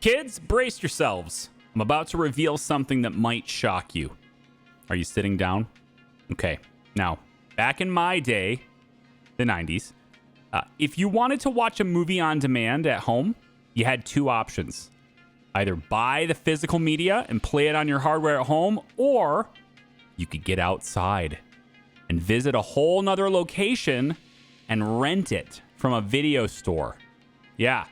Kids, brace yourselves. I'm about to reveal something that might shock you. Are you sitting down? Okay. Now, back in my day, the 90s, if you wanted to watch a movie on demand at home, you had two options. Either buy the physical media and play it on your hardware at home, or you could get outside and visit a whole nother location and rent it from a video store. Yeah.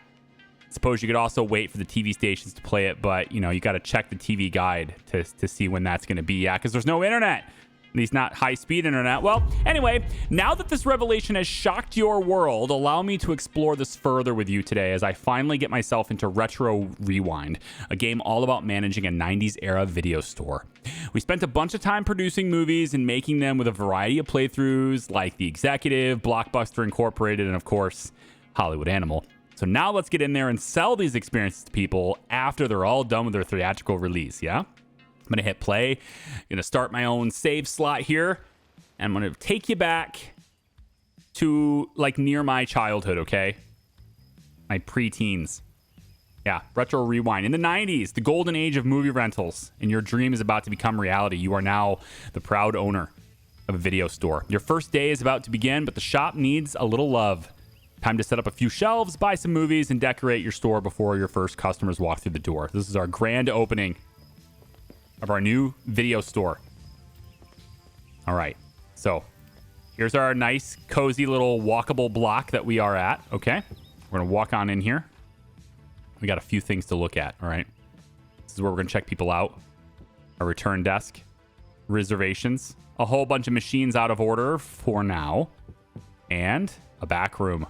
Suppose you could also wait for the TV stations to play it, but, you got to check the TV guide to see when that's going to be. Yeah, because there's no internet. At least not high-speed internet. Well, anyway, now that this revelation has shocked your world, allow me to explore this further with you today as I finally get myself into Retro Rewind, a game all about managing a 90s-era video store. We spent a bunch of time producing movies and making them with a variety of playthroughs like The Executive, Blockbuster Incorporated, and, of course, Hollywood Animal. So now let's get in there and sell these experiences to people after they're all done with their theatrical release, yeah? I'm going to hit play. I'm going to start my own save slot here. And I'm going to take you back to, near my childhood, okay? My preteens. Yeah, Retro Rewind. In the 90s, the golden age of movie rentals, and your dream is about to become reality. You are now the proud owner of a video store. Your first day is about to begin, but the shop needs a little love. Time to set up a few shelves, buy some movies, and decorate your store before your first customers walk through the door. This is our grand opening of our new video store. All right. So here's our nice, cozy little walkable block that we are at. Okay. We're going to walk on in here. We got a few things to look at. All right. This is where we're going to check people out. A return desk, reservations, a whole bunch of machines out of order for now, and a back room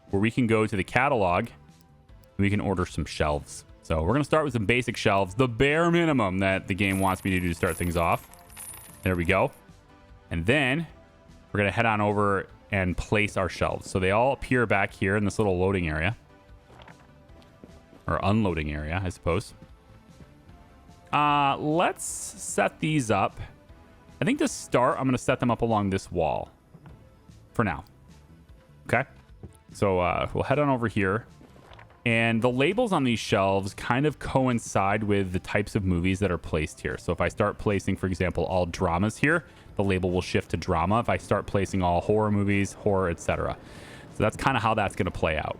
where we can go to the catalog and we can order some shelves. So we're going to start with some basic shelves, the bare minimum that the game wants me to do to start things off. There we go. And then we're going to head on over and place our shelves. So they all appear back here in this little loading area. Or unloading area, I suppose. Let's set these up. I think to start, I'm going to set them up along this wall for now. Okay. So we'll head on over here. And the labels on these shelves kind of coincide with the types of movies that are placed here. So if I start placing, for example, all dramas here, the label will shift to drama. If I start placing all horror movies, horror, etc. So that's kind of how that's going to play out.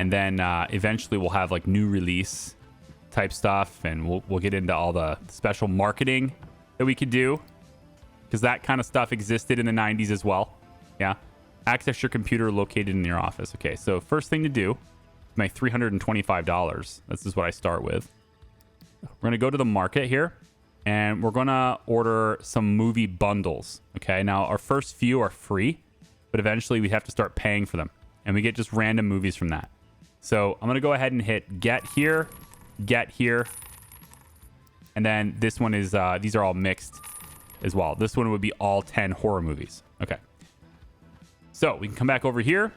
And then eventually we'll have new release type stuff, and we'll get into all the special marketing that we could do, because that kind of stuff existed in the 90s as well. Yeah. Access your computer located in your office. Okay, so first thing to do, my $325. This is what I start with. We're going to go to the market here, and we're going to order some movie bundles. Okay, now our first few are free, but eventually we have to start paying for them, and we get just random movies from that. So I'm going to go ahead and hit get here, and then this one is, these are all mixed as well. This one would be all 10 horror movies. Okay. So we can come back over here.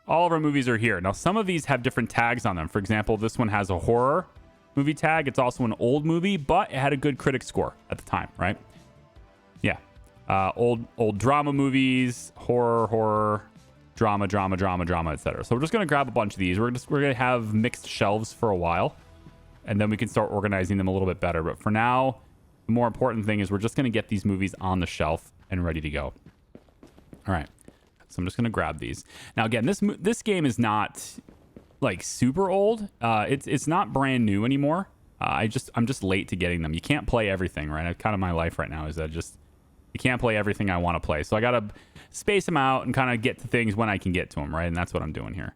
All of our movies are here. Now, some of these have different tags on them. For example, this one has a horror movie tag. It's also an old movie, but it had a good critic score at the time, right? Yeah. Old drama movies, horror, drama, etc. So we're just going to grab a bunch of these. We're going to have mixed shelves for a while, and then we can start organizing them a little bit better. But for now, the more important thing is we're just going to get these movies on the shelf and ready to go. All right. So I'm just going to grab these. Now, again, this game is not super old. It's not brand new anymore. I'm just late to getting them. You can't play everything, right? Kind of my life right now is that you can't play everything I want to play. So I got to space them out and kind of get to things when I can get to them, right? And that's what I'm doing here.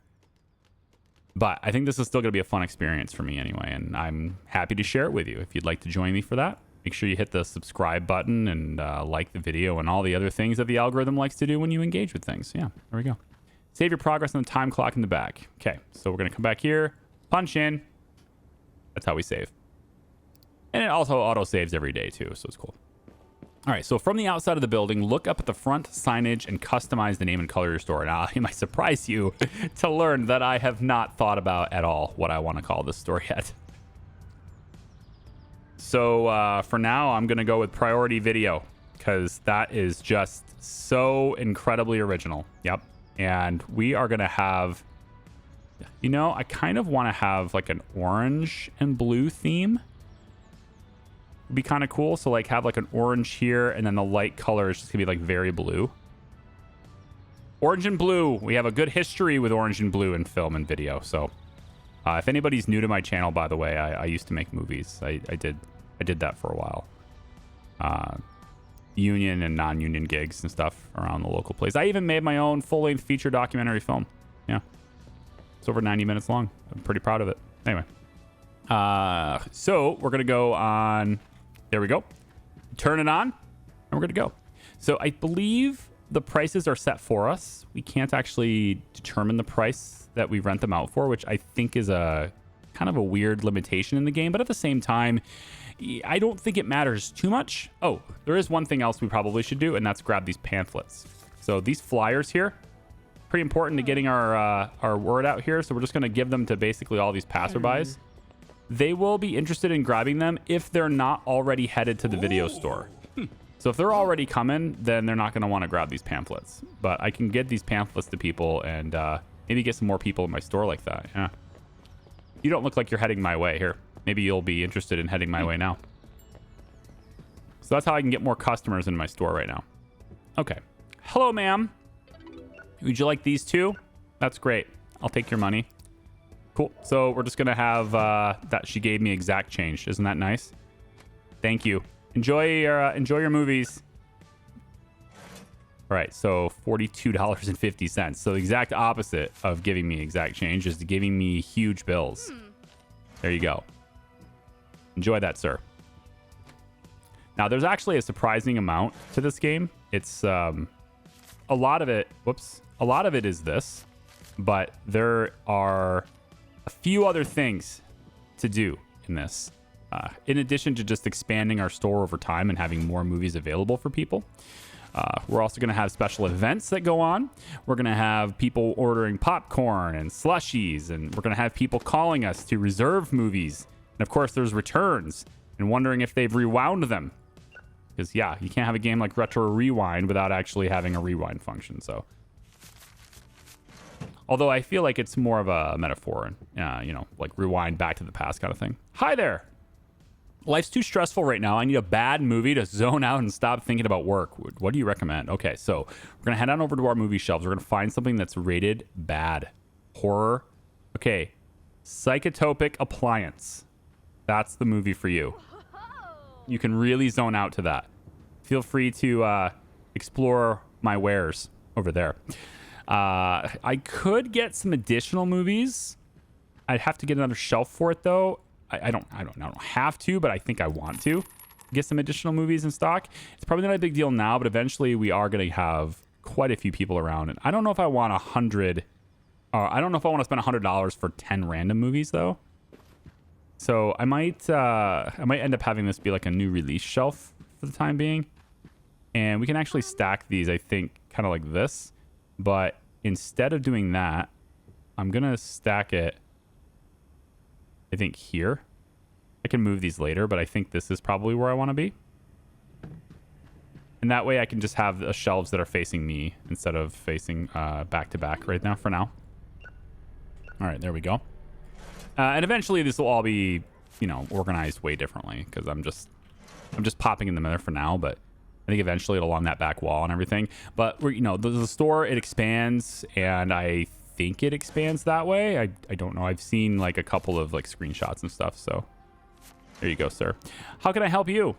But I think this is still going to be a fun experience for me anyway, and I'm happy to share it with you. If you'd like to join me for that, make sure you hit the subscribe button and like the video and all the other things that the algorithm likes to do when you engage with things. Yeah, there we go. Save your progress on the time clock in the back. Okay, so we're going to come back here, punch in. That's how we save. And it also auto-saves every day too, so it's cool. All right, so from the outside of the building, look up at the front signage and customize the name and color of your store. Now, it might surprise you to learn that I have not thought about at all what I want to call this store yet. So for now, I'm going to go with Priority Video because that is just so incredibly original. Yep. And we are going to have You know, I kind of want to have like an orange and blue theme. Would be kind of cool. So like have like an orange here, and then the light color is just gonna be like very blue. Orange and blue. We have a good history with orange and blue in film and video. So if anybody's new to my channel, by the way, I used to make movies. I did that for a while. Union and non-union gigs and stuff around the local place. I even made my own full-length feature documentary film. Yeah. It's over 90 minutes long. I'm pretty proud of it. Anyway. So we're going to go on. There we go. Turn it on. And we're going to go. So I believe the prices are set for us. We can't actually determine the price that we rent them out for, which I think is a kind of a weird limitation in the game. But at the same time, I don't think it matters too much. Oh, there is one thing else we probably should do, and that's grab these pamphlets. So these flyers here, pretty important to getting our word out here. So we're just going to give them to basically all these passerbys. They will be interested in grabbing them if they're not already headed to the video store. So if they're already coming, then they're not going to want to grab these pamphlets. But I can get these pamphlets to people and maybe get some more people in my store like that. Yeah. You don't look like you're heading my way here. Maybe you'll be interested in heading my way now. So that's how I can get more customers in my store right now. Okay. Hello, ma'am. Would you like these two? That's great. I'll take your money. Cool. So we're just going to have that she gave me exact change. Isn't that nice? Thank you. Enjoy your movies. All right. So $42.50. So the exact opposite of giving me exact change is giving me huge bills. There you go. Enjoy that, sir. Now, there's actually a surprising amount to this game. It's a lot of it. Whoops. A lot of it is this, but there are a few other things to do in this. In addition to just expanding our store over time and having more movies available for people. We're also going to have special events that go on. We're going to have people ordering popcorn and slushies, and we're going to have people calling us to reserve movies. And of course, there's returns and wondering if they've rewound them. Because, yeah, you can't have a game like Retro Rewind without actually having a rewind function. So, although I feel like it's more of a metaphor, you know, like rewind back to the past kind of thing. Hi there. Life's too stressful right now. I need a bad movie to zone out and stop thinking about work. What do you recommend? Okay, so we're going to head on over to our movie shelves. We're going to find something that's rated bad. Horror. Okay. Psychotropic Appliance. That's the movie for you. You can really zone out to that. Feel free to explore my wares over there. I could get some additional movies. I'd have to get another shelf for it, though. I don't have to, but I think I want to get some additional movies in stock. It's probably not a big deal now, but eventually we are going to have quite a few people around. And I don't know if I want I don't know if I want to spend $100 for 10 random movies though. So I might end up having this be like a new release shelf for the time being. And we can actually stack these, I think, kind of like this. But instead of doing that, I'm going to stack it, I think, here. I can move these later, but I think this is probably where I want to be. And that way I can just have the shelves that are facing me instead of facing back to back right now for now. All right, there we go. And eventually this will all be, you know, organized way differently because I'm just popping in the middle for now, but I think eventually it'll on that back wall and everything. But we're, you know, the store, it expands, and I think it expands that way. I don't know. I've seen like a couple of like screenshots and stuff. So there you go, sir. How can I help you?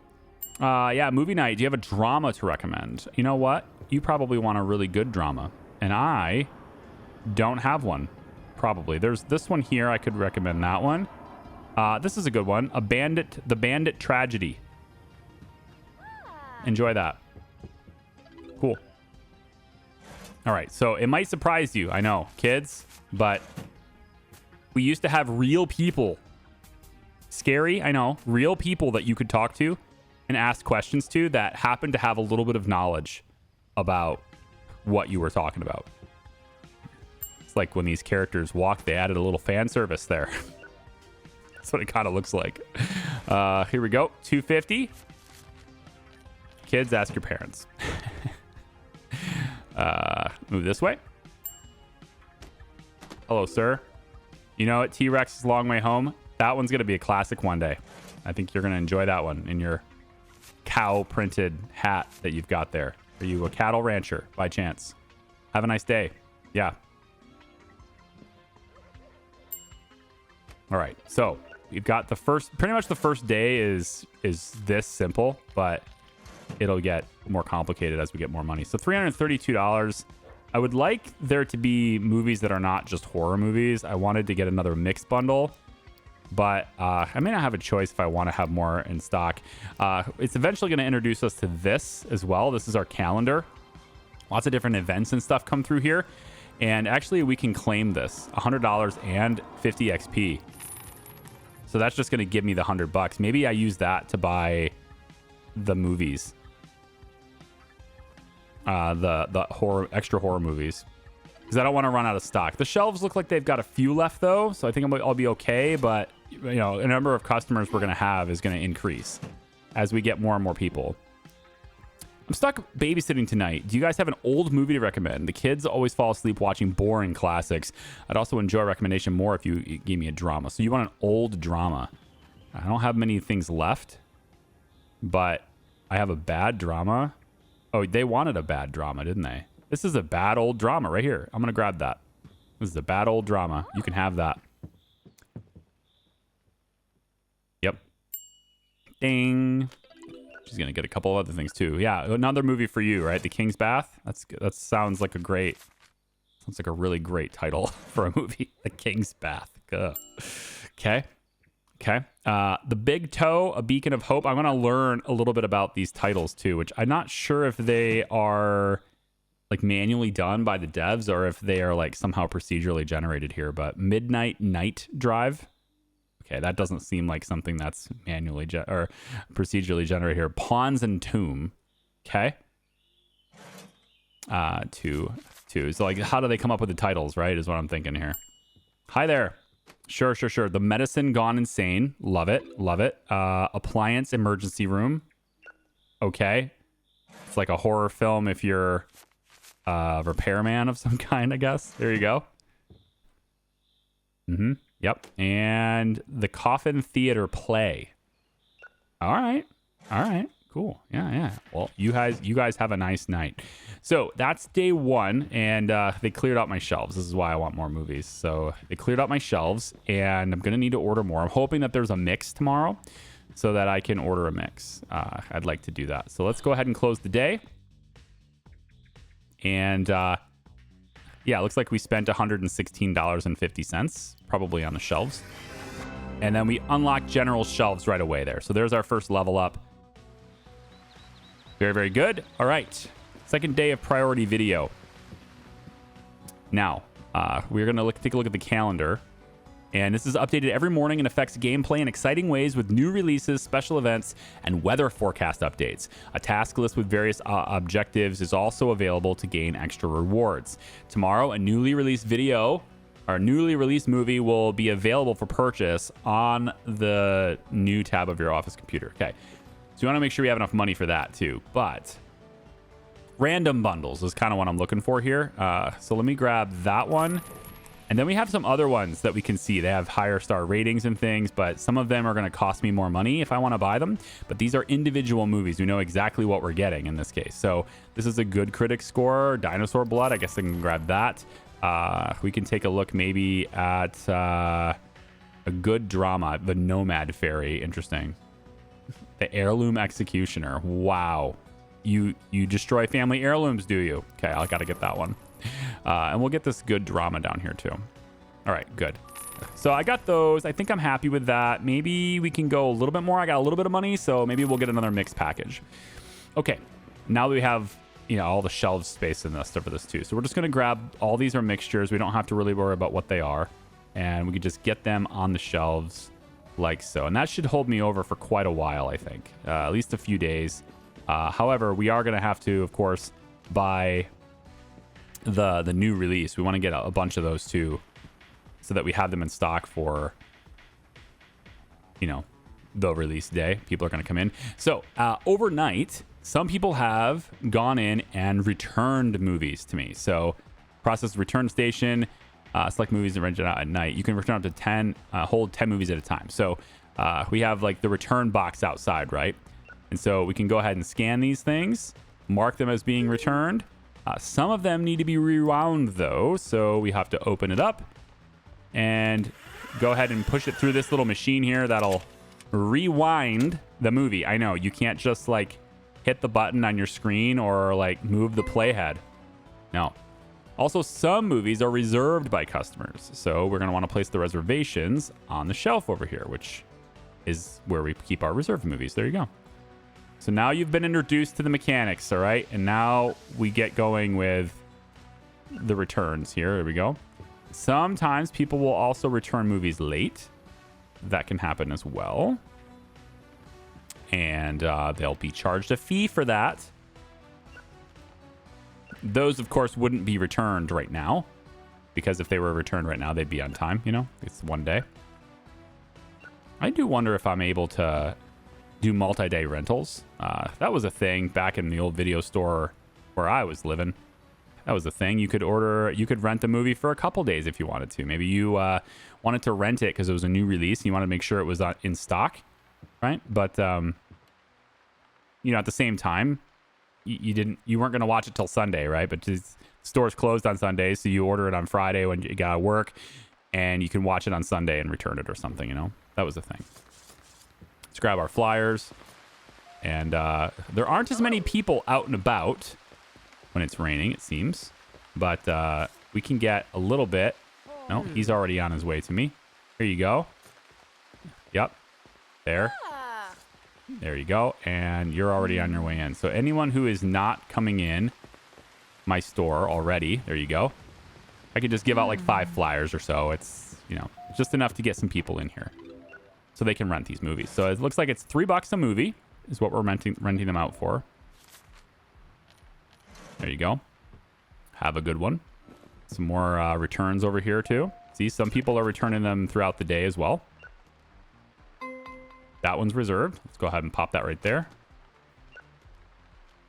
Yeah, movie night. Do you have a drama to recommend? You know what? You probably want a really good drama, and I don't have one. Probably. There's this one here. I could recommend that one. This is a good one. The Bandit Tragedy. Enjoy that. Cool. All right. So it might surprise you. I know, kids, but we used to have real people. Scary. I know. Real people that you could talk to and ask questions to that happen to have a little bit of knowledge about what you were talking about. It's like when these characters walk, they added a little fan service there. That's what it kind of looks like. Here we go. $2.50. Kids, ask your parents. Move this way. Hello, sir. You know what? T-Rex's Long Way Home. That one's going to be a classic one day. I think you're going to enjoy that one in your cow printed hat that you've got there. Are you a cattle rancher by chance? Have a nice day. Yeah. All right. So we've got the first, pretty much the first day is this simple, but it'll get more complicated as we get more money. So $332. I would like there to be movies that are not just horror movies. I wanted to get another mixed bundle, but I may not have a choice if I want to have more in stock. It's eventually going to introduce us to this as well. This is our calendar. Lots of different events and stuff come through here. And actually, we can claim this $100 and 50 XP. So that's just going to give me the $100. Maybe I use that to buy the movies. The horror, extra horror movies, because I don't want to run out of stock. The shelves look like they've got a few left though, so I think I'll be okay. But you know, the number of customers we're going to have is going to increase as we get more and more people. I'm stuck babysitting tonight. Do you guys have an old movie to recommend? The kids always fall asleep watching boring classics. I'd also enjoy a recommendation more if you gave me a drama. So you want an old drama? I don't have many things left, but I have a bad drama. Oh, they wanted a bad drama, didn't they? This is a bad old drama right here. I'm going to grab that. This is a bad old drama. You can have that. Yep. Ding. She's going to get a couple other things too. Yeah, another movie for you, right? The King's Bath. That's good. That sounds like a really great title for a movie. The King's Bath. Ugh. Okay. Okay. The Big Toe, A Beacon of Hope. I'm going to learn a little bit about these titles too, which I'm not sure if they are like manually done by the devs or if they are like somehow procedurally generated here. But Midnight Night Drive. Okay, that doesn't seem like something that's manually or procedurally generated here. Pawns and Tomb. Okay. Two. So like, how do they come up with the titles, right? Is what I'm thinking here. Hi there. Sure. The Medicine Gone Insane. Love it. Appliance Emergency Room. Okay. It's like a horror film if you're a repairman of some kind, I guess. There you go. Yep. And The Coffin Theater Play. All right. Cool. Yeah. Well, you guys have a nice night. So that's day one, and they cleared out my shelves. This is why I want more movies. So they cleared out my shelves, and I'm going to need to order more. I'm hoping that there's a mix tomorrow so that I can order a mix. I'd like to do that. So let's go ahead and close the day. And yeah, it looks like we spent $116.50 probably on the shelves. And then we unlock general shelves right away there. So there's our first level up. Very, very good. All right. Second day of priority video. Now, we're going to take a look at the calendar. And this is updated every morning and affects gameplay in exciting ways with new releases, special events, and weather forecast updates. A task list with various objectives is also available to gain extra rewards. Tomorrow, a newly released movie will be available for purchase on the new tab of your office computer. Okay. So you want to make sure we have enough money for that too. But random bundles is kind of what I'm looking for here. So let me grab that one. And then we have some other ones that we can see. They have higher star ratings and things, but some of them are going to cost me more money if I want to buy them. But these are individual movies. We know exactly what we're getting in this case. So this is a good critic score. Dinosaur Blood. I guess I can grab that. We can take a look maybe at a good drama. The Nomad Fairy. Interesting. The Heirloom Executioner. Wow. You destroy family heirlooms, do you? Okay, I got to get that one. And we'll get this good drama down here too. All right, good. So I got those. I think I'm happy with that. Maybe we can go a little bit more. I got a little bit of money, so maybe we'll get another mixed package. Okay, now that we have, you know, all the shelves space in this for this too. So we're just going to grab all these are mixtures. We don't have to really worry about what they are. And we can just get them on the shelves like so. And that should hold me over for quite a while, I think. At least a few days. However, we are going to have to, of course, buy the new release. We want to get a bunch of those too, so that we have them in stock for, you know, the release day. People are going to come in. So overnight, some people have gone in and returned movies to me. So process return station. Select movies and rent it out at night. You can return up to 10, hold 10 movies at a time. So we have like the return box outside, right? And so we can go ahead and scan these things, mark them as being returned. Some of them need to be rewound though. So we have to open it up and go ahead and push it through this little machine here that'll rewind the movie. I know you can't just like hit the button on your screen or like move the playhead. No. Also, some movies are reserved by customers. So we're going to want to place the reservations on the shelf over here, which is where we keep our reserved movies. There you go. So now you've been introduced to the mechanics, all right? And now we get going with the returns here. There we go. Sometimes people will also return movies late. That can happen as well. And they'll be charged a fee for that. Those, of course, wouldn't be returned right now. Because if they were returned right now, they'd be on time, you know? It's one day. I do wonder if I'm able to do multi-day rentals. That was a thing back in the old video store where I was living. That was a thing. You could rent the movie for a couple days if you wanted to. Maybe you wanted to rent it because it was a new release and you wanted to make sure it was in stock, right? But you know, at the same time, you weren't going to watch it till Sunday, right? But the store's closed on Sunday, so you order it on Friday when you got to work, and you can watch it on Sunday and return it or something. You know, that was the thing. Let's grab our flyers, and there aren't as many people out and about when it's raining, it seems, but we can get a little bit. No, he's already on his way to me. Here you go. Yep, there. There you go. And you're already on your way in. So anyone who is not coming in my store already, there you go. I could just give out like 5 flyers or so. It's, you know, just enough to get some people in here so they can rent these movies. So it looks like it's $3 a movie is what we're renting them out for. There you go. Have a good one. Some more returns over here too. See, some people are returning them throughout the day as well. That one's reserved. Let's go ahead and pop that right there.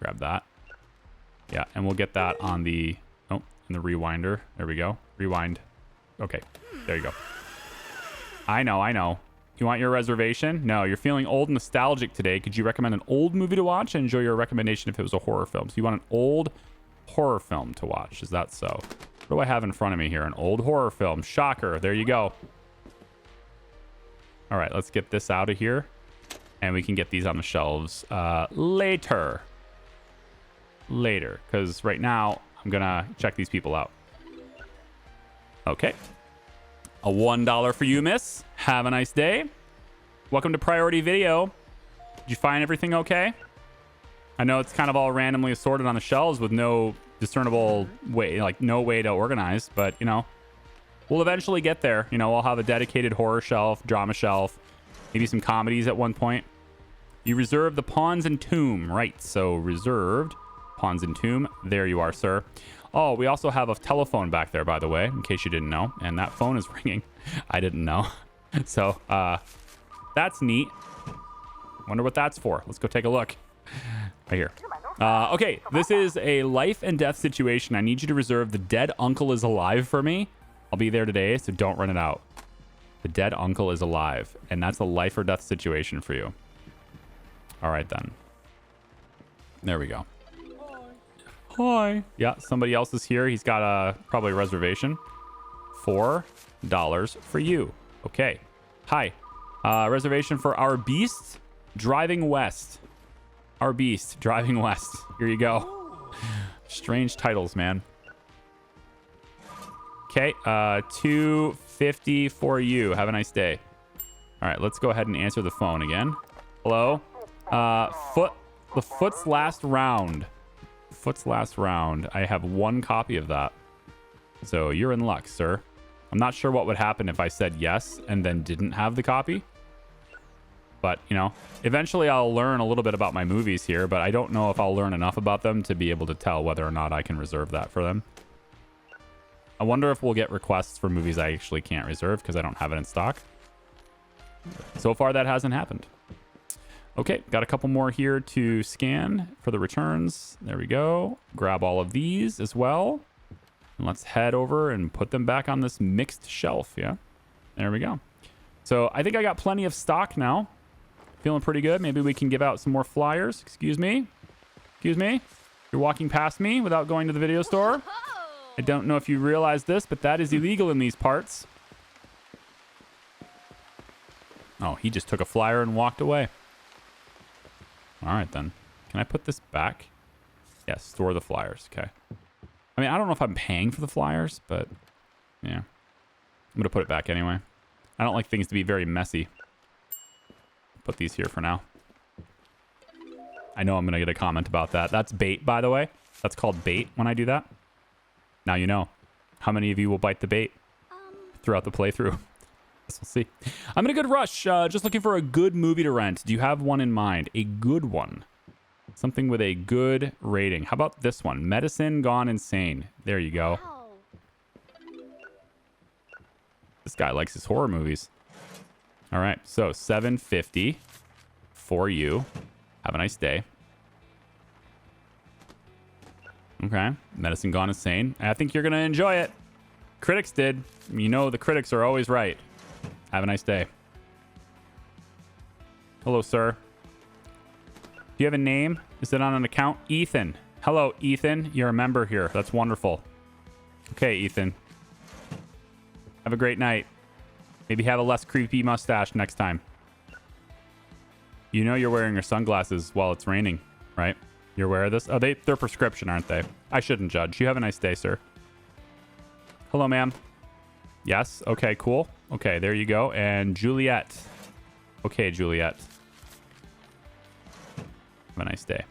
Grab that. Yeah, and we'll get that on the... Oh, in the rewinder. There we go. Rewind. Okay, there you go. I know. You want your reservation? No, you're feeling old and nostalgic today. Could you recommend an old movie to watch and enjoy your recommendation if it was a horror film? So you want an old horror film to watch. Is that so? What do I have in front of me here? An old horror film. Shocker. There you go. All right, let's get this out of here. And we can get these on the shelves later. Because right now, I'm going to check these people out. Okay. A $1 for you, miss. Have a nice day. Welcome to Priority Video. Did you find everything okay? I know it's kind of all randomly assorted on the shelves with no discernible way, like no way to organize. But, you know, we'll eventually get there. You know, I'll have a dedicated horror shelf, drama shelf, maybe some comedies at one point. You reserved the Pawns and Tomb, right? So reserved Pawns and Tomb. There you are, sir. Oh, we also have a telephone back there, by the way, in case you didn't know. And that phone is ringing. I didn't know. So that's neat. Wonder what that's for. Let's go take a look. Right here. Okay, this is a life and death situation. I need you to reserve the dead uncle is alive for me. I'll be there today, so don't run it out. The dead uncle is alive, and that's a life or death situation for you. All right, then. There we go. Hi. Yeah, somebody else is here. He's got probably a reservation. $4 for you. Okay. Hi. Reservation for Our Beast Driving West. Our Beast Driving West. Here you go. Strange titles, man. Okay, $2.50 for you. Have a nice day. All right, let's go ahead and answer the phone again. Hello? The Foot's Last Round. Foot's Last Round. I have 1 copy of that. So you're in luck, sir. I'm not sure what would happen if I said yes and then didn't have the copy. But, you know, eventually I'll learn a little bit about my movies here, but I don't know if I'll learn enough about them to be able to tell whether or not I can reserve that for them. I wonder if we'll get requests for movies I actually can't reserve because I don't have it in stock. So far, that hasn't happened. Okay, got a couple more here to scan for the returns. There we go. Grab all of these as well. And let's head over and put them back on this mixed shelf. Yeah, there we go. So I think I got plenty of stock now. Feeling pretty good. Maybe we can give out some more flyers. Excuse me. Excuse me. You're walking past me without going to the video store. I don't know if you realize this, but that is illegal in these parts. Oh, he just took a flyer and walked away. All right, then. Can I put this back? Yes, store the flyers. Okay. I mean, I don't know if I'm paying for the flyers, but yeah. I'm going to put it back anyway. I don't like things to be very messy. Put these here for now. I know I'm going to get a comment about that. That's bait, by the way. That's called bait when I do that. Now you know. How many of you will bite the bait throughout the playthrough? We'll see. I'm in a good rush. Just looking for a good movie to rent. Do you have one in mind? A good one. Something with a good rating. How about this one? Medicine Gone Insane. There you go. This guy likes his horror movies. All right. So $7.50 for you. Have a nice day. Okay. Medicine Gone Insane. I think you're going to enjoy it. Critics did. You know the critics are always right. Have a nice day. Hello, sir. Do you have a name? Is it on an account? Ethan. Hello, Ethan. You're a member here. That's wonderful. Okay, Ethan. Have a great night. Maybe have a less creepy mustache next time. You know you're wearing your sunglasses while it's raining, right? You're aware of this? Oh, they're prescription, aren't they? I shouldn't judge. You have a nice day, sir. Hello, ma'am. Yes. Okay, cool. Okay, there you go. And Juliet. Okay, Juliet. Have a nice day.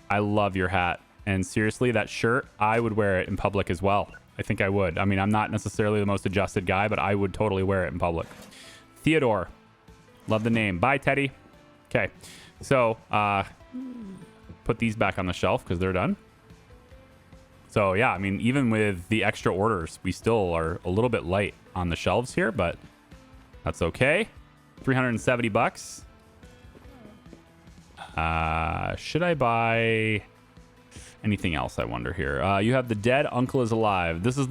I love your hat. And seriously, that shirt, I would wear it in public as well. I think I would. I mean, I'm not necessarily the most adjusted guy, but I would totally wear it in public. Theodore. Love the name. Bye, Teddy. Okay. So, put these back on the shelf because they're done. So, yeah, I mean, even with the extra orders, we still are a little bit light on the shelves here, but that's okay. $370. Should I buy anything else, I wonder here? You have The Dead Uncle is Alive. This is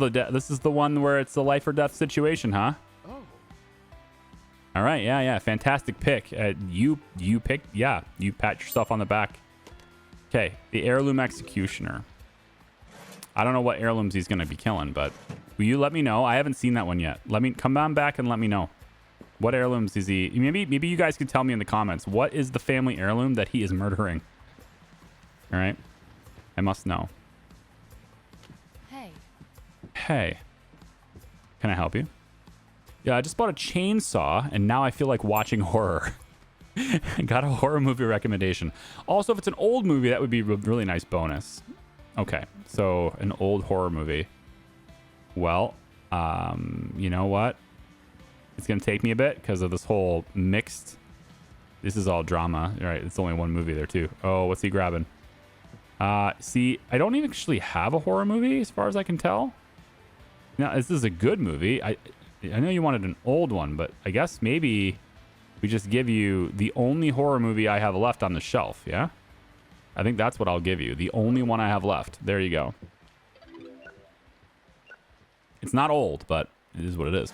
the one where it's a life or death situation, huh? Oh. All right, yeah. Fantastic pick. You picked, yeah, you pat yourself on the back. Okay, The Heirloom Executioner. I don't know what heirlooms he's going to be killing, but will you let me know? I haven't seen that one yet. Let me come on back and let me know. What heirlooms is he? Maybe you guys can tell me in the comments. What is the family heirloom that he is murdering? All right. I must know. Hey. Can I help you? Yeah, I just bought a chainsaw, and now I feel like watching horror. I got a horror movie recommendation. Also, if it's an old movie, that would be a really nice bonus. Okay, so an old horror movie. Well, you know what? It's going to take me a bit because of this whole mixed... This is all drama. All right, it's only one movie there, too. Oh, what's he grabbing? See, I don't even actually have a horror movie as far as I can tell. Now, this is a good movie. I know you wanted an old one, but I guess maybe we just give you the only horror movie I have left on the shelf, yeah? I think that's what I'll give you. The only one I have left. There you go. It's not old, but it is what it is.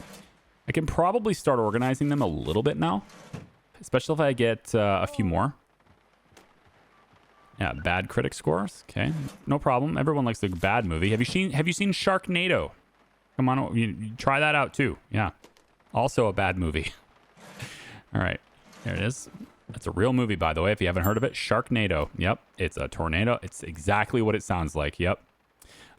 I can probably start organizing them a little bit now, especially if I get a few more. Yeah, bad critic scores. Okay, no problem. Everyone likes a bad movie. Have you seen Sharknado? Come on, you try that out too. Yeah, also a bad movie. All right, there it is. That's a real movie, by the way, if you haven't heard of it. Sharknado. Yep, it's a tornado. It's exactly what it sounds like. Yep.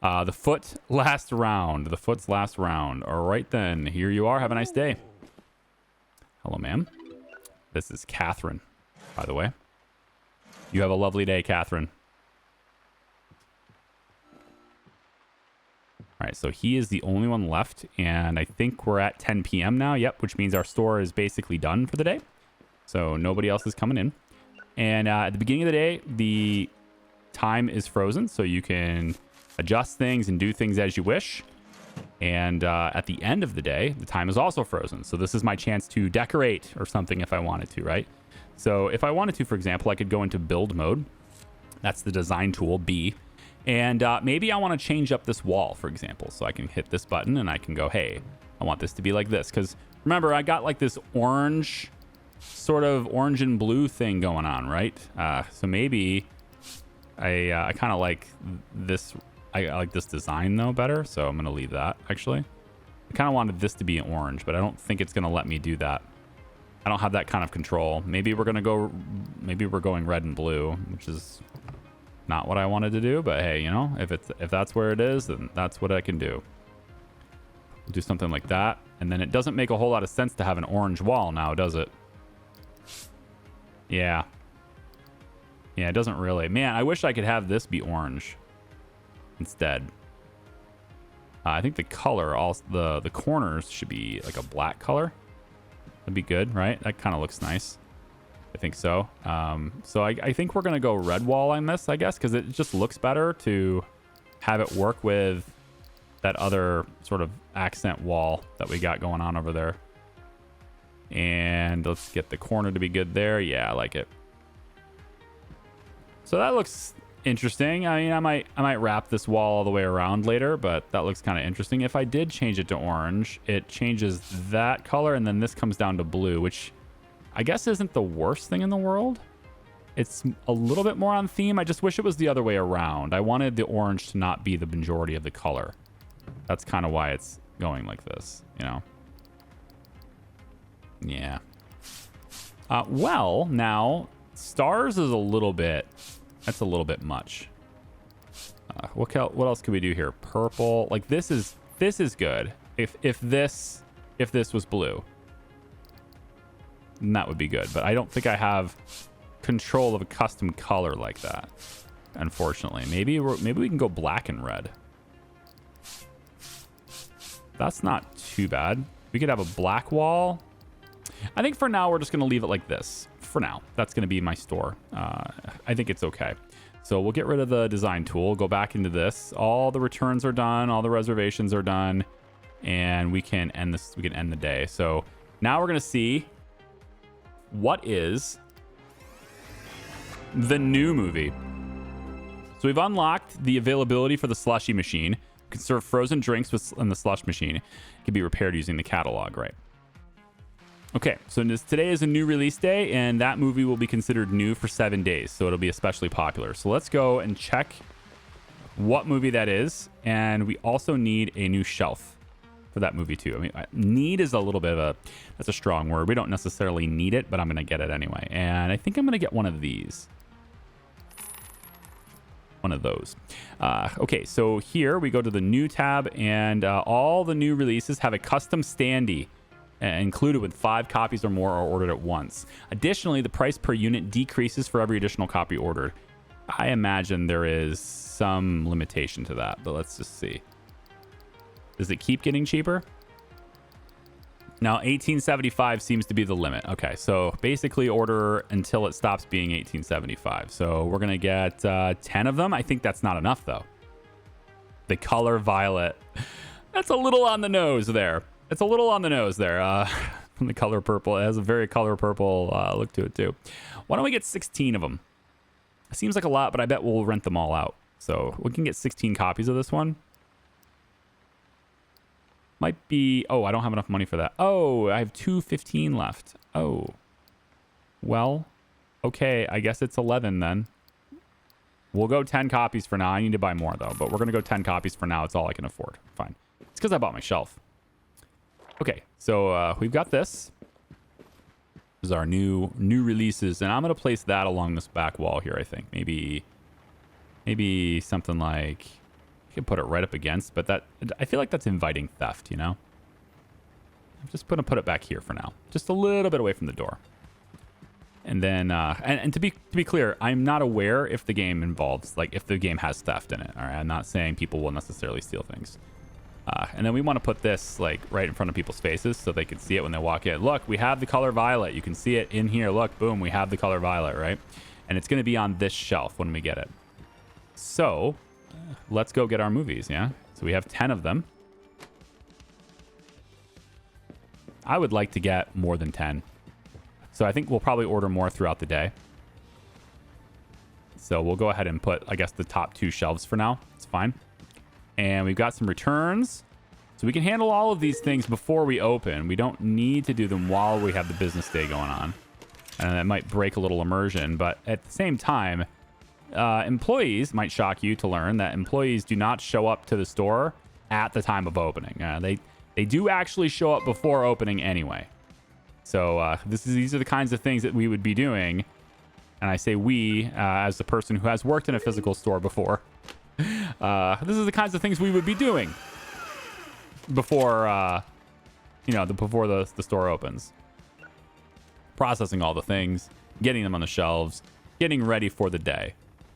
The foot's last round. All right, then. Here you are. Have a nice day. Hello, ma'am. This is Catherine, by the way. You have a lovely day, Catherine. All right, so he is the only one left, and I think we're at 10 p.m. now. Yep, which means our store is basically done for the day. So nobody else is coming in. And at the beginning of the day, the time is frozen, so you can adjust things and do things as you wish. And at the end of the day, the time is also frozen. So this is my chance to decorate or something if I wanted to, right? So if I wanted to, for example, I could go into build mode. That's the design tool, B. And maybe I want to change up this wall, for example. So I can hit this button and I can go, hey, I want this to be like this. Because remember, I got like this orange, sort of orange and blue thing going on, right? So maybe I kind of like this. I like this design, though, better. So I'm going to leave that, actually. I kind of wanted this to be orange, but I don't think it's going to let me do that. I don't have that kind of control. Maybe we're going red and blue, which is not what I wanted to do, but hey, you know, if that's where it is, then that's what I can do. We'll do something like that. And then it doesn't make a whole lot of sense to have an orange wall now, does it? Yeah. Yeah, it doesn't really. Man, I wish I could have this be orange instead. I think the color, the corners should be like a black color. That'd be good, right? That kind of looks nice. I think so. So I think we're going to go red wall on this, I guess, because it just looks better to have it work with that other sort of accent wall that we got going on over there. And let's get the corner to be good there. Yeah, I like it. So that looks interesting. I mean, I might wrap this wall all the way around later, but that looks kind of interesting. If I did change it to orange, it changes that color, and then this comes down to blue, which I guess isn't the worst thing in the world. It's a little bit more on theme. I just wish it was the other way around. I wanted the orange to not be the majority of the color. That's kind of why it's going like this, you know? Yeah. Well, now, stars is a little bit... That's a little bit much. What else could we do here? Purple. Like, this is good. If this was blue, then that would be good. But I don't think I have control of a custom color like that, unfortunately. Maybe we can go black and red. That's not too bad. We could have a black wall. I think for now we're just going to leave it like this. For now, that's going to be my store. I think it's okay. So we'll get rid of the design tool, go back into this. All the returns are done. All the reservations are done. And we can end this. We can end the day. So now we're going to see what is the new movie. So we've unlocked the availability for the slushy machine. You can serve frozen drinks in the slush machine. It can be repaired using the catalog, right? Okay, so today is a new release day, and that movie will be considered new for 7 days, so it'll be especially popular. So let's go and check what movie that is, and we also need a new shelf for that movie too. I mean, need is a little bit of that's a strong word. We don't necessarily need it, but I'm going to get it anyway. And I think I'm going to get one of these. One of those. Okay, so here we go to the new tab, and all the new releases have a custom standee included with 5 copies or more are ordered at once. Additionally, the price per unit decreases for every additional copy ordered. I imagine there is some limitation to that, but let's just see. Does it keep getting cheaper? Now, $18.75 seems to be the limit. Okay, so basically order until it stops being $18.75. So we're going to get 10 of them. I think that's not enough, though. The color violet. That's a little on the nose there. It's a little on the nose there. The color purple. It has a very color purple look to it, too. Why don't we get 16 of them? It seems like a lot, but I bet we'll rent them all out. So we can get 16 copies of this one. Might be... Oh, I don't have enough money for that. Oh, I have 2.15 left. Oh. Well, okay. I guess it's 11 then. We'll go 10 copies for now. I need to buy more, though. But we're going to go 10 copies for now. It's all I can afford. Fine. It's because I bought my shelf. Okay, so we've got this. This is our new releases, and I'm gonna place that along this back wall here. I think maybe something like I can put it right up against, but that I feel like that's inviting theft. You know, I'm just gonna put it back here for now, just a little bit away from the door. And then and to be clear, I'm not aware if the game involves if the game has theft in it. All right, I'm not saying people will necessarily steal things. And then we want to put this right in front of people's faces so they can see it when they walk in. Look, we have the color violet. You can see it in here. Look, boom, we have the color violet, right? And it's going to be on this shelf when we get it. So let's go get our movies, yeah? So we have 10 of them. I would like to get more than 10. So I think we'll probably order more throughout the day. Let's So we'll go ahead and put, I guess, the top 2 shelves for now. It's fine. And we've got some returns. So we can handle all of these things before we open. We don't need to do them while we have the business day going on. And that might break a little immersion. But at the same time, employees, might shock you to learn that employees do not show up to the store at the time of opening. They do actually show up before opening anyway. So these are the kinds of things that we would be doing. And I say we, as the person who has worked in a physical store before. This is the kinds of things we would be doing before, before the store opens. Processing all the things, getting them on the shelves, getting ready for the day.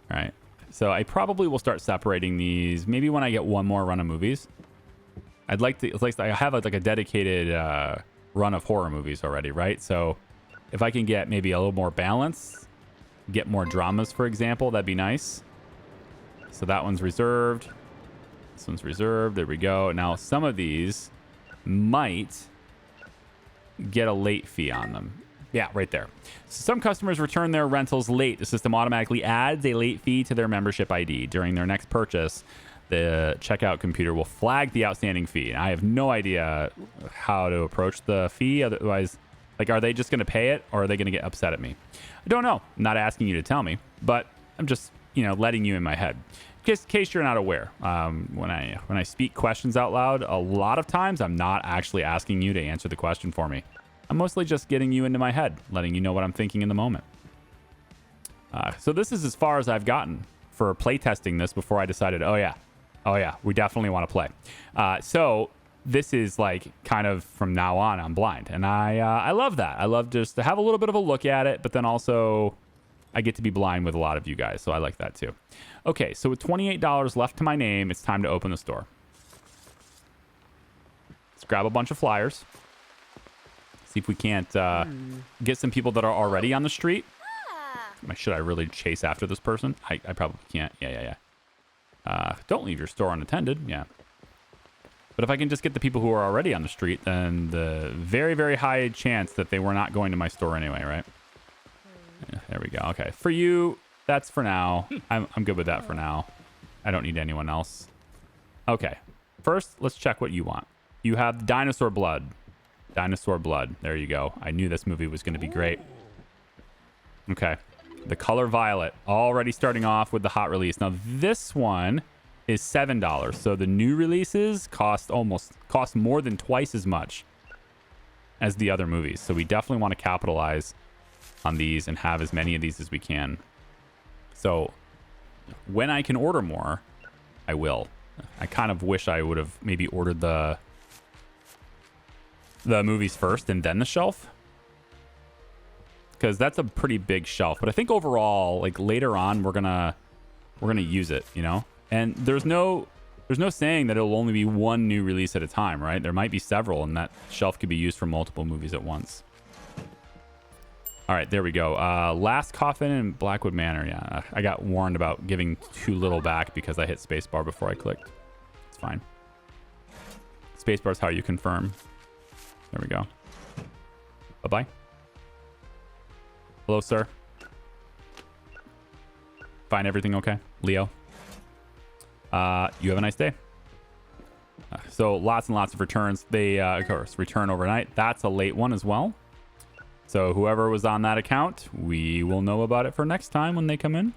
All right. So I probably will start separating these maybe when I get one more run of movies. I'd like to, I have like a dedicated run of horror movies already, right? So if I can get maybe a little more balance, get more dramas, for example, that'd be nice. So that one's reserved. This one's reserved. There we go. Now, some of these might get a late fee on them. Yeah, right there. So some customers return their rentals late. The system automatically adds a late fee to their membership ID. During their next purchase, the checkout computer will flag the outstanding fee. I have no idea how to approach the fee. Otherwise, like, are they just going to pay it, or are they going to get upset at me? I don't know. I'm not asking you to tell me, but I'm just, letting you in my head. Just in case you're not aware, when I speak questions out loud, a lot of times I'm not actually asking you to answer the question for me. I'm mostly just getting you into my head, letting you know what I'm thinking in the moment. So this is as far as I've gotten for playtesting this before I decided, oh yeah, we definitely want to play. So this is like kind of from now on, I'm blind. And I love that. I love just to have a little bit of a look at it, but then also I get to be blind with a lot of you guys. So I like that too. Okay, so with $28 left to my name, it's time to open the store. Let's grab a bunch of flyers. See if we can't get some people that are already on the street. Should I really chase after this person? I probably can't. Yeah. Don't leave your store unattended. Yeah. But if I can just get the people who are already on the street, then the very, very high chance that they were not going to my store anyway, right? Yeah, there we go. Okay. For you, that's for now. I'm good with that for now. I don't need anyone else. Okay. First, let's check what you want. You have dinosaur blood. Dinosaur blood. There you go. I knew this movie was going to be great. Okay. The color violet. Already starting off with the hot release. Now, this one is $7. So the new releases cost more than twice as much as the other movies. So we definitely want to capitalize on these and have as many of these as we can. So when I can order more, I will. I kind of wish I would have maybe ordered the movies first and then the shelf, because that's a pretty big shelf. But I think overall, like later on, we're gonna use it, And there's no saying that it'll only be one new release at a time, right? There might be several, and that shelf could be used for multiple movies at once. All right, there we go. Last Coffin and Blackwood Manor. Yeah, I got warned about giving too little back because I hit spacebar before I clicked. It's fine. Spacebar is how you confirm. There we go. Bye-bye. Hello, sir. Find everything okay? Leo? You have a nice day. So lots and lots of returns. They, of course, return overnight. That's a late one as well. So whoever was on that account, we will know about it for next time when they come in.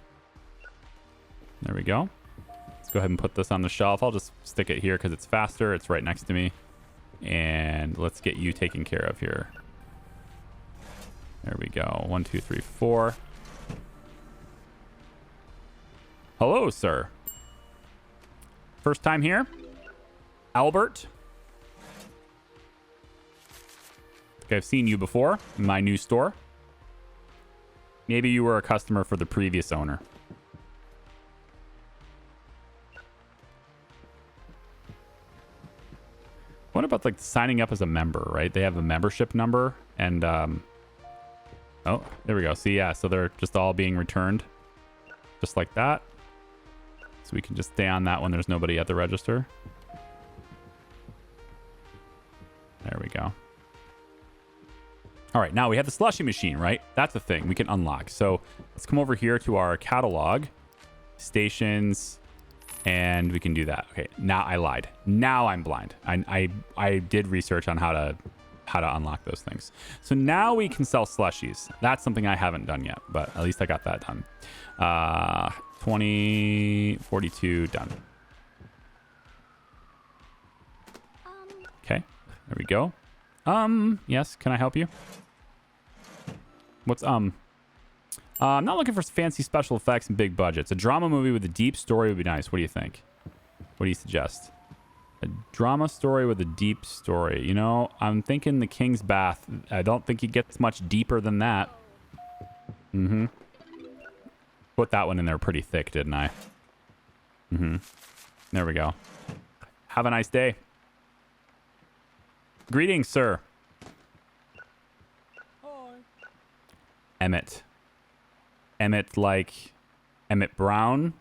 There we go. Let's go ahead and put this on the shelf. I'll just stick it here because it's faster. It's right next to me. And let's get you taken care of here. There we go. 1, 2, 3, 4. Hello, sir. First time here? Albert? I think I've seen you before in my new store. Maybe you were a customer for the previous owner. What about like signing up as a member, right? They have a membership number and oh, there we go. See, yeah, so they're just all being returned just like that. So we can just stay on that when there's nobody at the register. There we go. All right, now we have the slushy machine, right? That's the thing we can unlock. So let's come over here to our catalog, stations, and we can do that. Okay, now I lied. Now I'm blind. I did research on how to unlock those things. So now we can sell slushies. That's something I haven't done yet, but at least I got that done. 20, 42, done. Okay, there we go. Yes, can I help you? What's I'm not looking for fancy special effects and big budgets. A drama movie with a deep story would be nice. What do you think? What do you suggest? A drama story with a deep story. You know, I'm thinking The King's Bath. I don't think it gets much deeper than that. Mm-hmm. Put that one in there pretty thick, didn't I? Mm-hmm. There we go. Have a nice day. Greetings, sir. Emmett. Emmett, like Emmett Brown,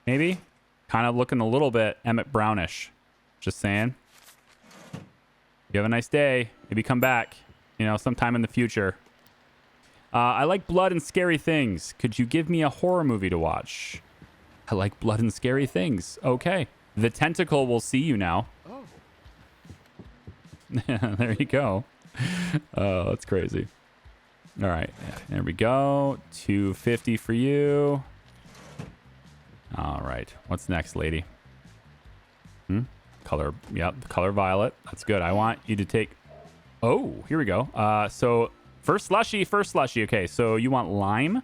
maybe? Kind of looking a little bit Emmett Brownish. Just saying. You have a nice day. Maybe come back, you know, sometime in the future. I like blood and scary things. Could you give me a horror movie to watch? I like blood and scary things. Okay. The Tentacle will see you now. Oh. There you go. Oh, that's crazy. All right, there we go. 250 for you. All right, what's next, lady? Color, yep, color violet. That's good. I want you to take. Oh, here we go. So first slushy. Okay, so you want lime?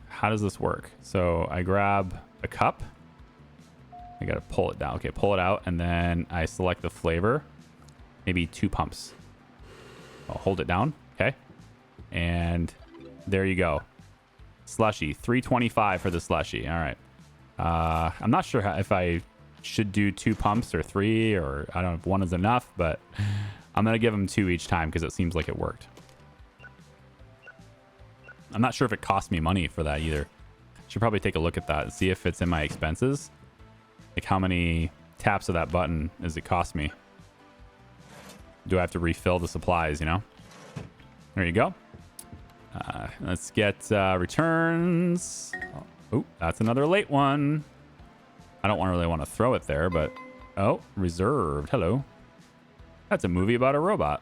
How does this work? So I grab a cup. I gotta pull it down. Okay, pull it out, and then I select the flavor. Maybe 2 pumps. I'll hold it down. Okay. And there you go. Slushy. 325 for the slushy. All right. I'm not sure if I should do 2 pumps or 3, or I don't know if 1 is enough, but I'm going to give them 2 each time because it seems like it worked. I'm not sure if it cost me money for that either. Should probably take a look at that and see if it's in my expenses. Like how many taps of that button does it cost me? Do I have to refill the supplies, you know? There you go. Let's get returns. Oh, that's another late one. I don't really want to throw it there, but... Oh, reserved. Hello. That's a movie about a robot.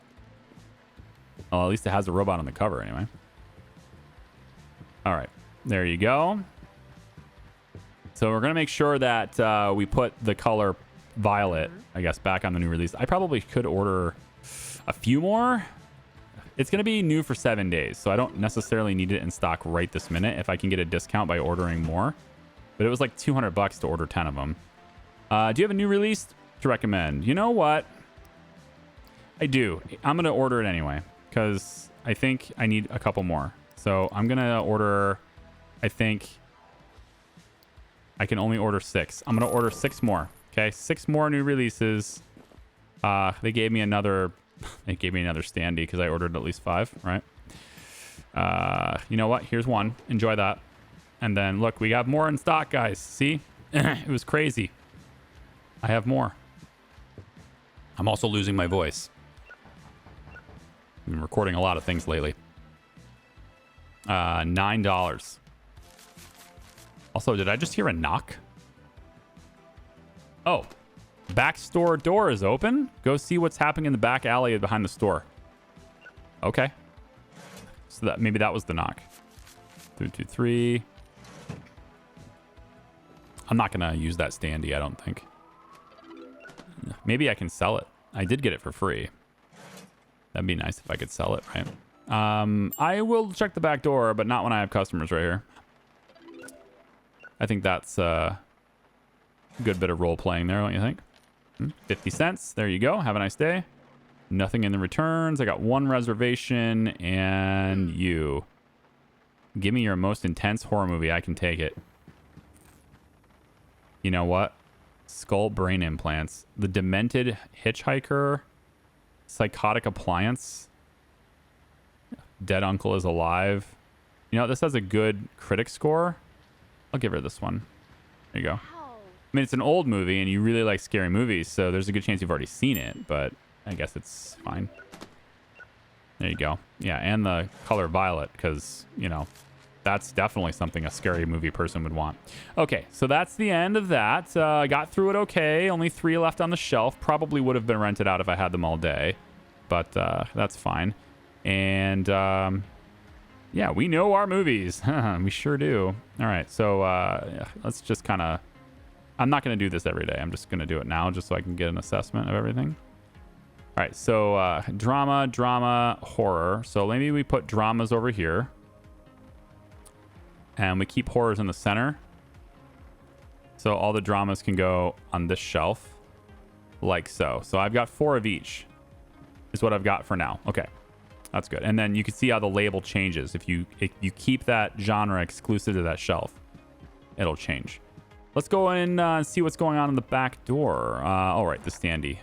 Well, at least it has a robot on the cover anyway. All right. There you go. So we're going to make sure that we put the color violet, I guess, back on the new release. I probably could order a few more. It's going to be new for 7 days, so I don't necessarily need it in stock right this minute if I can get a discount by ordering more. But it was like $200 to order 10 of them. Do you have a new release to recommend? You know what? I do. I'm going to order it anyway because I think I need a couple more. So I'm going to order, I think I can only order 6. I'm going to order 6 more. Okay, 6 more new releases. They gave me another standee because I ordered at least 5, right? You know what? Here's 1. Enjoy that. And then, look, we got more in stock, guys. See? It was crazy. I have more. I'm also losing my voice. I've been recording a lot of things lately. $9. Also, did I just hear a knock? Oh. Back store door is open. Go see what's happening in the back alley behind the store. Okay. So that maybe that was the knock. 323. I'm not gonna use that standee, I don't think. Maybe I can sell it. I did get it for free. That'd be nice if I could sell it, right? I will check the back door, but not when I have customers right here. I think that's a good bit of role playing there, don't you think? 50 cents. There you go. Have a nice day. Nothing in the returns. I got 1 reservation and you. Give me your most intense horror movie. I can take it. You know what? Skull brain implants. The Demented Hitchhiker. Psychotic Appliance. Dead Uncle is Alive. You know, this has a good critic score. I'll give her this one. There you go. I mean, it's an old movie, and you really like scary movies, so there's a good chance you've already seen it, but I guess it's fine. There There you go. Yeah, and the color violet, because, you know, that's definitely something a scary movie person would want. Okay, so that's the end of that. I got through it okay. Only 3 left on the shelf. Probably would have been rented out if I had them all day, but that's fine. And yeah, we know our movies. We sure do. All right, so let's just kind of... I'm not going to do this every day. I'm just going to do it now just so I can get an assessment of everything. All right, so drama, horror. So maybe we put dramas over here. And we keep horrors in the center. So all the dramas can go on this shelf. Like so. So I've got 4 of each. Is what I've got for now. Okay. That's good. And then you can see how the label changes. If you keep that genre exclusive to that shelf, it'll change. Let's go in and see what's going on in the back door. All right, the standee.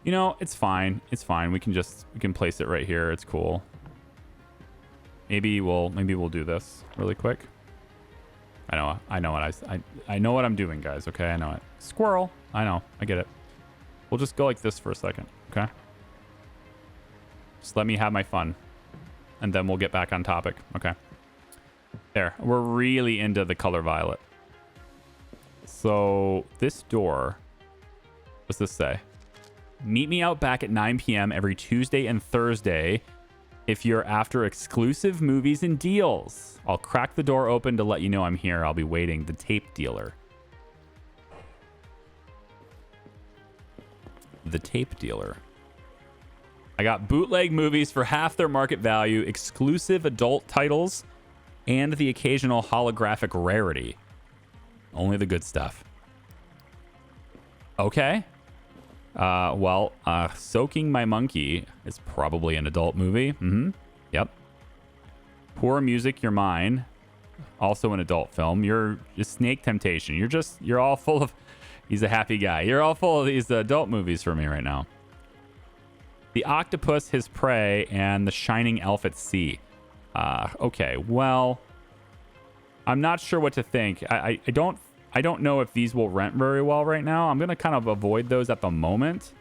You know, it's fine. It's fine. We can place it right here. It's cool. Maybe we'll do this really quick. I know what I'm doing, guys. Okay, I know it. Squirrel. I know. I get it. We'll just go like this for a second. Okay. Just let me have my fun, and then we'll get back on topic. Okay. There. We're really into the color violet. So this door. What's this say? Meet me out back at 9 p.m. every Tuesday and Thursday. If you're after exclusive movies and deals, I'll crack the door open to let you know I'm here. I'll be waiting. The tape dealer. The tape dealer. I got bootleg movies for half their market value, exclusive adult titles, and the occasional holographic rarity. Only the good stuff. Okay. Well, Soaking My Monkey is probably an adult movie. Yep. Poor Music, You're Mine. Also an adult film. You're just Snake Temptation. You're all full of... He's a happy guy. You're all full of these adult movies for me right now. The Octopus, His Prey, and The Shining Elf at Sea. Okay, well... I'm not sure what to think. I don't know if these will rent very well right now. I'm going to kind of avoid those at the moment.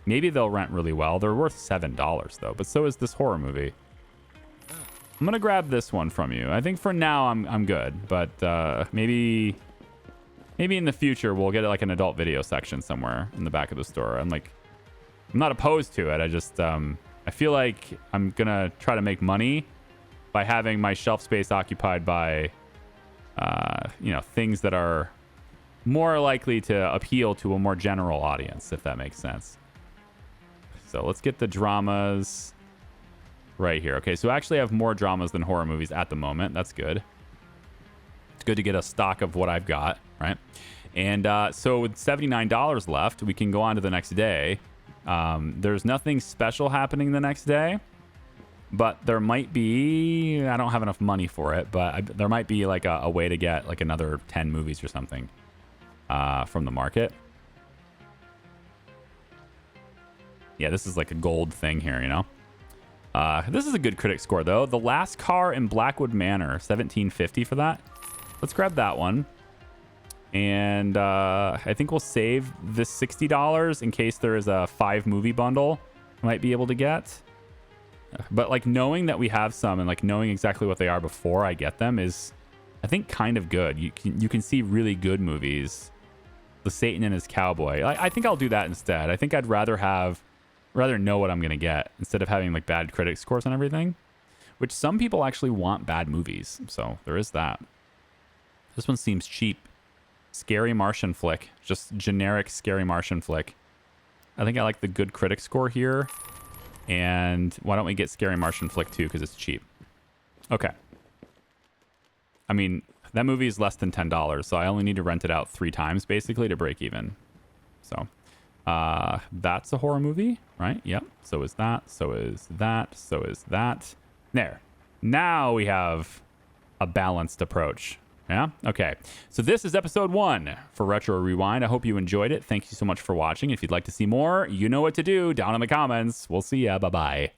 Maybe they'll rent really well. They're worth $7 though, but so is this horror movie. I'm going to grab this one from you. I think for now I'm good, but maybe in the future we'll get like an adult video section somewhere in the back of the store. I'm not opposed to it. I just I feel like I'm going to try to make money by having my shelf space occupied by you know, things that are more likely to appeal to a more general audience, if that makes sense. So let's get the dramas right here. Okay, so I actually have more dramas than horror movies at the moment. That's good. It's good to get a stock of what I've got, right? And so with $79 left, we can go on to the next day. There's nothing special happening the next day. But there might be, I don't have enough money for it, but there might be like a way to get like another 10 movies or something from the market. Yeah, this is like a gold thing here, you know? This is a good critic score, though. The Last Car in Blackwood Manor, $17.50 for that. Let's grab that one. And I think we'll save this $60 in case there is a 5-movie bundle I might be able to get. But like knowing that we have some and like knowing exactly what they are before I get them is, I think, kind of good. You can see really good movies. The Satan and His Cowboy. I think I'll do that instead. I think I'd rather know what I'm gonna get instead of having like bad critic scores on everything, which some people actually want bad movies. So there is that. This one seems cheap. Scary Martian flick, just generic scary Martian flick. I think I like the good critic score here. And why don't we get Scary Martian Flick too, because it's cheap. Okay. I mean, that movie is less than $10, so I only need to rent it out 3 times, basically, to break even. So, that's a horror movie, right? Yep. So is that. So is that. So is that. There. Now we have a balanced approach. Yeah? Okay. So this is episode 1 for Retro Rewind. I hope you enjoyed it. Thank you so much for watching. If you'd like to see more, you know what to do down in the comments. We'll see ya. Bye-bye.